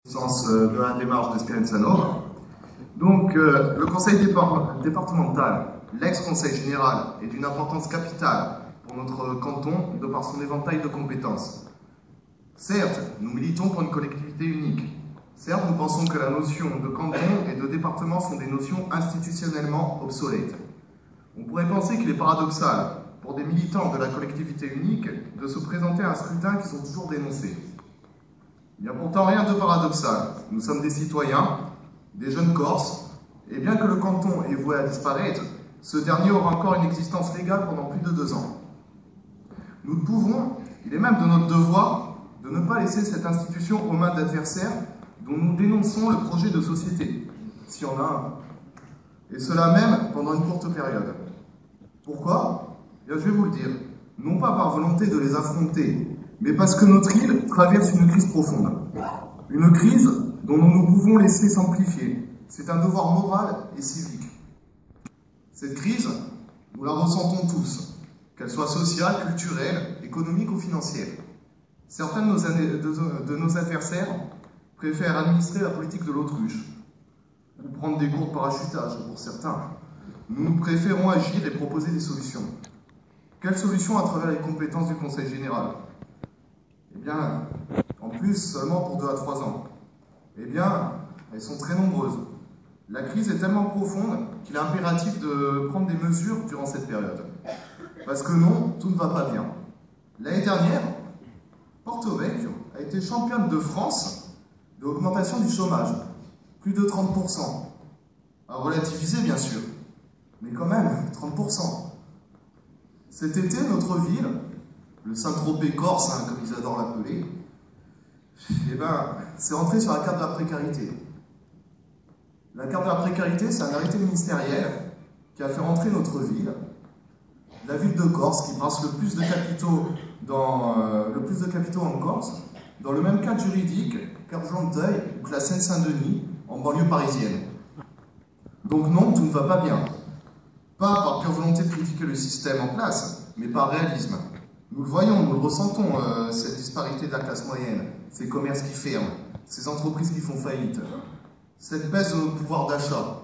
Sens de la démarche d'Espérance Nova. Donc, le conseil départemental, l'ex-conseil général, est d'une importance capitale pour notre canton de par son éventail de compétences. Certes, nous militons pour une collectivité unique. Certes, nous pensons que la notion de canton et de département sont des notions institutionnellement obsolètes. On pourrait penser qu'il est paradoxal pour des militants de la collectivité unique de se présenter à un scrutin qu'ils ont toujours dénoncé. Il n'y a pourtant rien de paradoxal. Nous sommes des citoyens, des jeunes Corses, et bien que le canton est voué à disparaître, ce dernier aura encore une existence légale pendant plus de 2 ans. Nous ne pouvons, il est même de notre devoir, de ne pas laisser cette institution aux mains d'adversaires dont nous dénonçons le projet de société, s'il y en a un. Et cela même pendant une courte période. Pourquoi? Bien, je vais vous le dire. Non pas par volonté de les affronter, mais parce que notre île traverse une crise profonde. Une crise dont nous ne pouvons laisser s'amplifier. C'est un devoir moral et civique. Cette crise, nous la ressentons tous, qu'elle soit sociale, culturelle, économique ou financière. Certains de nos adversaires préfèrent administrer la politique de l'autruche, ou prendre des cours de parachutage pour certains. Nous préférons agir et proposer des solutions. Quelles solutions à travers les compétences du Conseil général? Eh bien, en plus, seulement pour 2 à 3 ans. Eh bien, elles sont très nombreuses. La crise est tellement profonde qu'il est impératif de prendre des mesures durant cette période. Parce que non, tout ne va pas bien. L'année dernière, Porto Vecchio a été championne de France de l'augmentation du chômage. Plus de 30%. À relativiser, bien sûr. Mais quand même, 30%. Cet été, notre ville, le Saint-Tropez corse, hein, comme ils adorent l'appeler, eh ben, c'est rentré sur la carte de la précarité. La carte de la précarité, c'est un arrêté ministériel qui a fait rentrer notre ville, la ville de Corse, qui brasse le plus de capitaux en Corse, dans le même cadre juridique qu'Argenteuil ou que la Seine-Saint-Denis, en banlieue parisienne. Donc non, tout ne va pas bien. Pas par pure volonté de critiquer le système en place, mais par réalisme. Nous le voyons, nous le ressentons, cette disparité de la classe moyenne, ces commerces qui ferment, ces entreprises qui font faillite, cette baisse de notre pouvoir d'achat.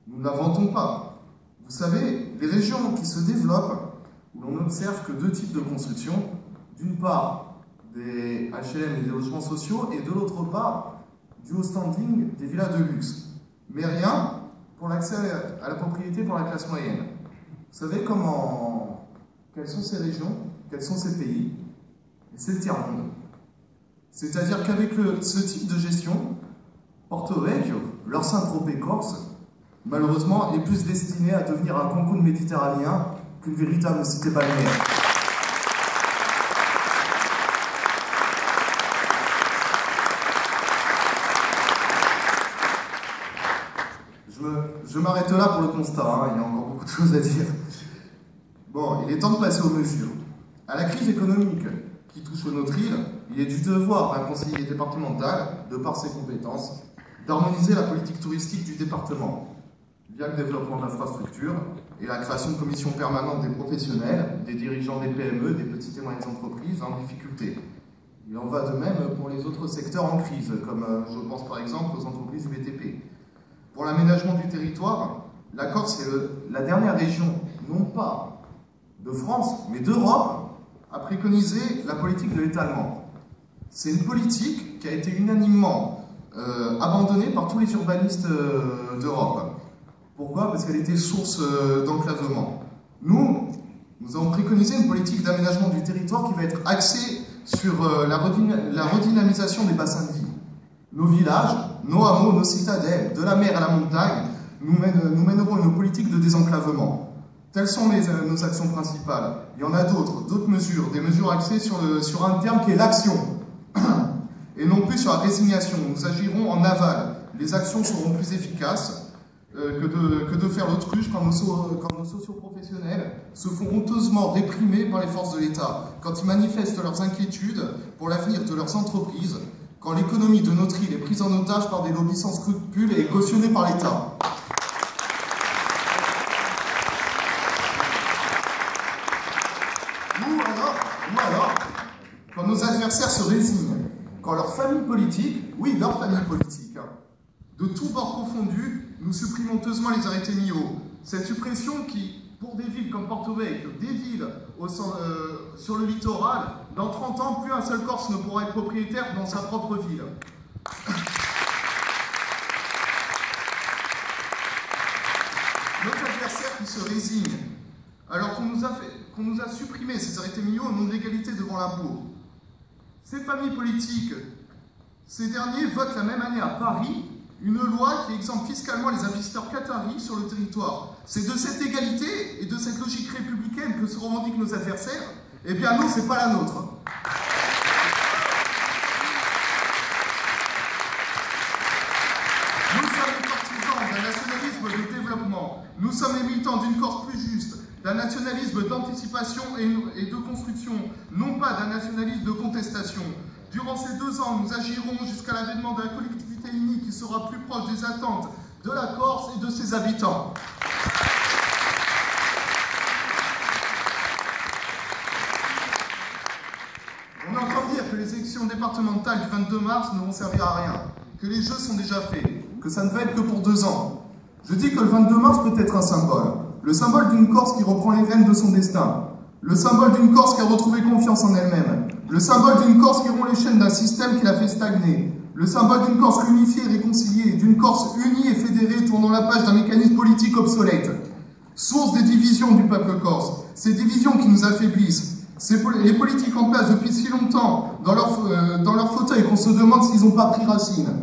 Nous ne l'inventons pas. Vous savez, les régions qui se développent, où l'on n'observe que 2 types de construction, d'une part des HLM et des logements sociaux, et de l'autre part du haut standing des villas de luxe. Mais rien pour l'accès à la propriété pour la classe moyenne. Vous savez quelles sont ces régions, quels sont ces pays? Et c'est le tiers-monde. C'est-à-dire qu'avec ce type de gestion, Porto Vecchio, leur Saint-Tropez corse, malheureusement, est plus destiné à devenir un Cancun méditerranéen qu'une véritable cité balnéaire. Je m'arrête là pour le constat, hein, il y a encore beaucoup de choses à dire. Bon, il est temps de passer aux mesures. À la crise économique qui touche notre île, il est du devoir d'un conseiller départemental, de par ses compétences, d'harmoniser la politique touristique du département, via le développement de l'infrastructure et la création de commissions permanentes des professionnels, des dirigeants des PME, des petites et moyennes entreprises en difficulté. Il en va de même pour les autres secteurs en crise, comme je pense par exemple aux entreprises BTP. Pour l'aménagement du territoire, la Corse est la dernière région, non pas de France, mais d'Europe, à préconiser la politique de l'étalement. C'est une politique qui a été unanimement abandonnée par tous les urbanistes d'Europe. Pourquoi? Parce qu'elle était source d'enclavement. Nous avons préconisé une politique d'aménagement du territoire qui va être axée sur la redynamisation des bassins de vie. Nos villages, nos hameaux, nos citadelles, de la mer à la montagne, nous mènerons une politique de désenclavement. Telles sont nos actions principales. Il y en a d'autres mesures, des mesures axées sur un terme qui est l'action, et non plus sur la résignation. Nous agirons en aval. Les actions seront plus efficaces que de faire l'autruche quand nos socioprofessionnels se font honteusement réprimer par les forces de l'État, quand ils manifestent leurs inquiétudes pour l'avenir de leurs entreprises, quand l'économie de notre île est prise en otage par des lobbies sans scrupules et cautionnée par l'État. Ou alors, quand nos adversaires se résignent quand leur famille politique, oui, leur famille politique, hein, de tous bords confondus, nous supprime honteusement les arrêtés MIO. Cette suppression qui, pour des villes comme Porto Vecchio, des villes sur le littoral, dans 30 ans, plus un seul Corse ne pourra être propriétaire dans sa propre ville. Notre adversaire qui se résigne, alors qu'on nous a supprimé ces arrêtés MIO au nom de l'égalité devant l'impôt. Ces familles politiques, ces derniers votent la même année à Paris une loi qui exempte fiscalement les investisseurs qataris sur le territoire. C'est de cette égalité et de cette logique républicaine que se revendiquent nos adversaires. Eh bien non, c'est pas la nôtre. Nous sommes les partisans d'un nationalisme de développement. Nous sommes les militants d'une Corse plus juste, d'un nationalisme d'anticipation et de construction, non pas d'un nationalisme de contestation. Durant ces 2 ans, nous agirons jusqu'à l'avènement de la collectivité unique qui sera plus proche des attentes de la Corse et de ses habitants. On entend dire que les élections départementales du 22 mars ne vont servir à rien, que les jeux sont déjà faits, que ça ne va être que pour 2 ans. Je dis que le 22 mars peut être un symbole. Le symbole d'une Corse qui reprend les rênes de son destin. Le symbole d'une Corse qui a retrouvé confiance en elle-même. Le symbole d'une Corse qui rompt les chaînes d'un système qui l'a fait stagner. Le symbole d'une Corse unifiée et réconciliée, d'une Corse unie et fédérée tournant la page d'un mécanisme politique obsolète. Source des divisions du peuple corse. Ces divisions qui nous affaiblissent. Les politiques en place depuis si longtemps dans leur fauteuil qu'on se demande s'ils n'ont pas pris racine.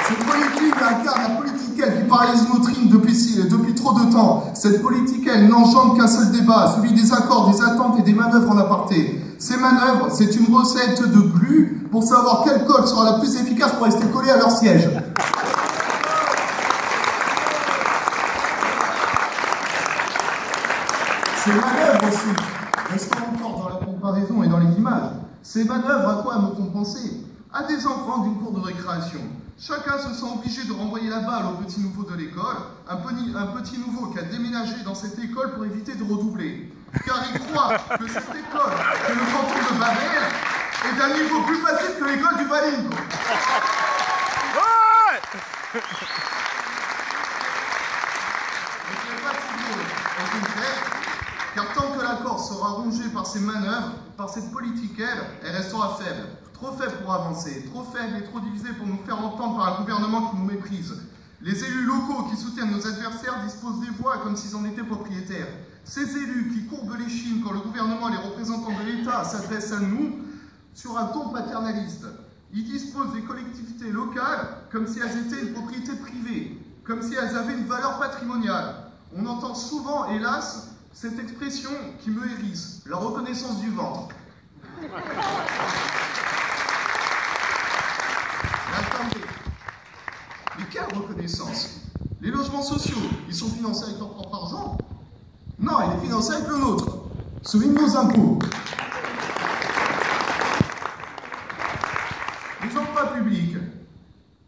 Cette politique incarne la politique-elle qui paralyse notre rime depuis trop de temps. Cette politique-elle n'engendre qu'un seul débat, celui des accords, des attentes et des manœuvres en aparté. Ces manœuvres, c'est une recette de glu pour savoir quelle colle sera la plus efficace pour rester collée à leur siège. Ces manœuvres aussi, restons encore dans la comparaison et dans les images, ces manœuvres à quoi me font penser? À des enfants d'une cour de récréation. Chacun se sent obligé de renvoyer la balle au petit nouveau de l'école, un petit nouveau qui a déménagé dans cette école pour éviter de redoubler. Car il croit que cette école, que le canton de Babel, est d'un niveau plus facile que l'école du Valinco. Car tant que la Corse sera rongée par ces manœuvres, par cette politique, elle restera faible. Trop faible pour avancer, trop faible et trop divisée pour nous faire entendre par un gouvernement qui nous méprise. Les élus locaux qui soutiennent nos adversaires disposent des voix comme s'ils en étaient propriétaires. Ces élus qui courbent les chines quand le gouvernement et les représentants de l'État s'adressent à nous sur un ton paternaliste. Ils disposent des collectivités locales comme si elles étaient une propriété privée, comme si elles avaient une valeur patrimoniale. On entend souvent, hélas, cette expression qui me hérisse, la reconnaissance du ventre. Attendez, mais quelle reconnaissance? Les logements sociaux, ils sont financés avec leur propre argent? Non, il est financé avec le nôtre, celui de nos impôts. Les emplois publics,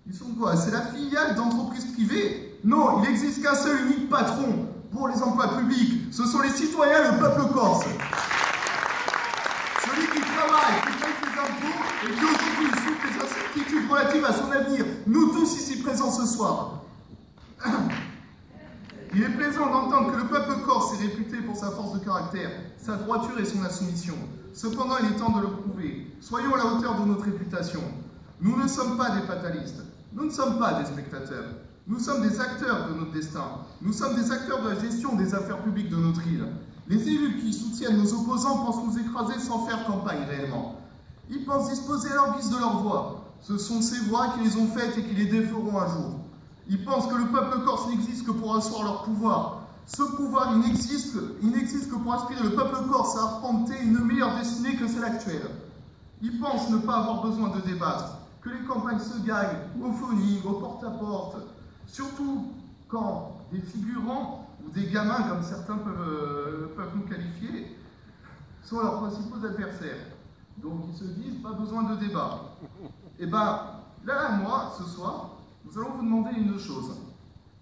ils sont quoi? C'est la filiale d'entreprises privées? Non, il n'existe qu'un seul unique patron pour les emplois publics. Ce sont les citoyens, le peuple corse. Celui qui travaille, qui paye ses impôts et qui aujourd'hui souffre des incertitudes relatives à son avenir. Nous tous ici présents ce soir. Il est plaisant d'entendre que le peuple corse est réputé pour sa force de caractère, sa droiture et son insoumission. Cependant, il est temps de le prouver. Soyons à la hauteur de notre réputation. Nous ne sommes pas des fatalistes. Nous ne sommes pas des spectateurs. Nous sommes des acteurs de notre destin. Nous sommes des acteurs de la gestion des affaires publiques de notre île. Les élus qui soutiennent nos opposants pensent nous écraser sans faire campagne réellement. Ils pensent disposer à leur guise de leur voix. Ce sont ces voix qui les ont faites et qui les déferont un jour. Ils pensent que le peuple corse n'existe que pour asseoir leur pouvoir. Ce pouvoir, il n'existe que pour inspirer le peuple corse à arpenter une meilleure destinée que celle actuelle. Ils pensent ne pas avoir besoin de débattre, que les campagnes se gagnent au phoning, au porte-à-porte, surtout quand des figurants ou des gamins, comme certains peuvent nous qualifier, sont leurs principaux adversaires. Donc ils se disent, pas besoin de débat. Et bien, là, moi, ce soir, nous allons vous demander une chose.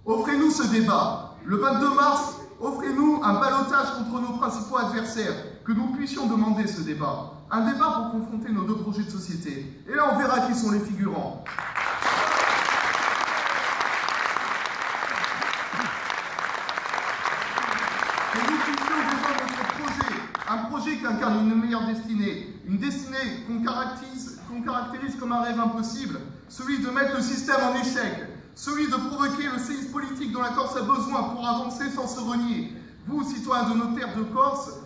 Offrez-nous ce débat. Le 22 mars, Offrez-nous un ballottage contre nos principaux adversaires, que nous puissions demander ce débat. Un débat pour confronter nos deux projets de société. Et là, on verra qui sont les figurants. Que nous puissions défendre notre projet, un projet qui incarne une meilleure destinée, une destinée qu'on caractérise comme un rêve impossible, celui de mettre le système en échec, celui de provoquer le séisme politique dont la Corse a besoin pour avancer sans se renier. Vous, citoyens de nos terres de Corse,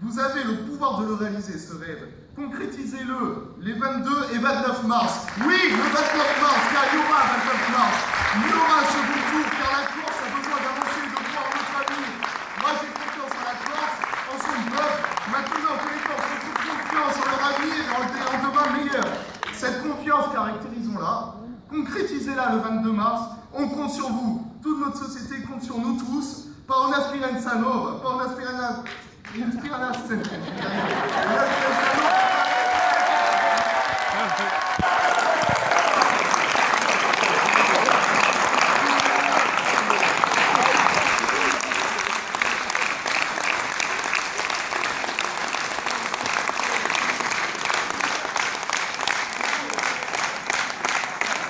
vous avez le pouvoir de le réaliser, ce rêve. Concrétisez-le les 22 et 29 mars. Oui, le 29 mars, car il y aura un 29 mars. Il y aura un second tour, car la Corse a besoin d'avancer et de voir notre avenir. Moi, j'ai confiance en la Corse, en son peuple. Maintenant que les Corses ont toute confiance en leur avenir et en demain meilleur. Cette confiance, caractérisons-la. Concrétisez-la le 22 mars. On compte sur vous. Toute notre société compte sur nous tous. Pas en aspirant sa nova, pas en aspirant